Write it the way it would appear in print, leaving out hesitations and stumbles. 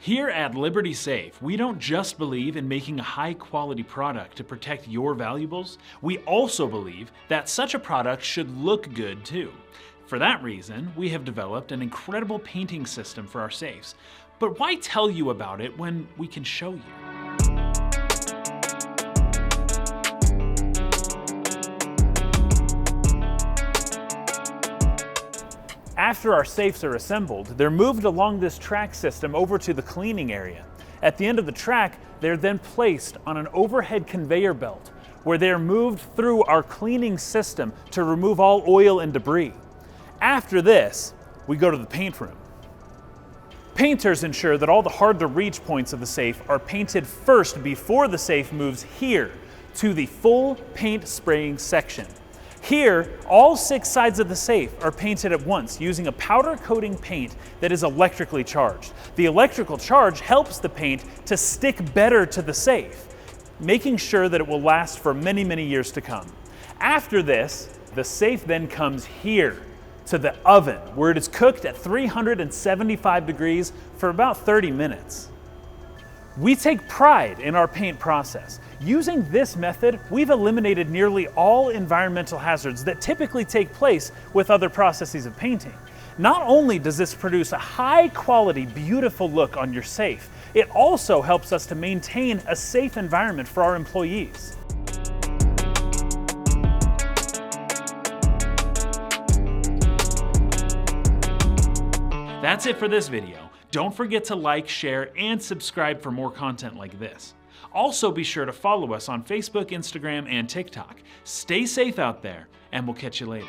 Here at Liberty Safe, we don't just believe in making a high-quality product to protect your valuables, we also believe that such a product should look good too. For that reason, we have developed an incredible painting system for our safes. But why tell you about it when we can show you? After our safes are assembled, they're moved along this track system over to the cleaning area. At the end of the track, they're then placed on an overhead conveyor belt, where they're moved through our cleaning system to remove all oil and debris. After this, we go to the paint room. Painters ensure that all the hard-to-reach points of the safe are painted first before the safe moves here to the full paint spraying section. Here, all 6 sides of the safe are painted at once using a powder coating paint that is electrically charged. The electrical charge helps the paint to stick better to the safe, making sure that it will last for many, many years to come. After this, the safe then comes here to the oven, where it is cooked at 375 degrees for about 30 minutes. We take pride in our paint process. Using this method, we've eliminated nearly all environmental hazards that typically take place with other processes of painting. Not only does this produce a high-quality, beautiful look on your safe, it also helps us to maintain a safe environment for our employees. That's it for this video. Don't forget to like, share, and subscribe for more content like this. Also be sure to follow us on Facebook, Instagram, and TikTok. Stay safe out there, and we'll catch you later.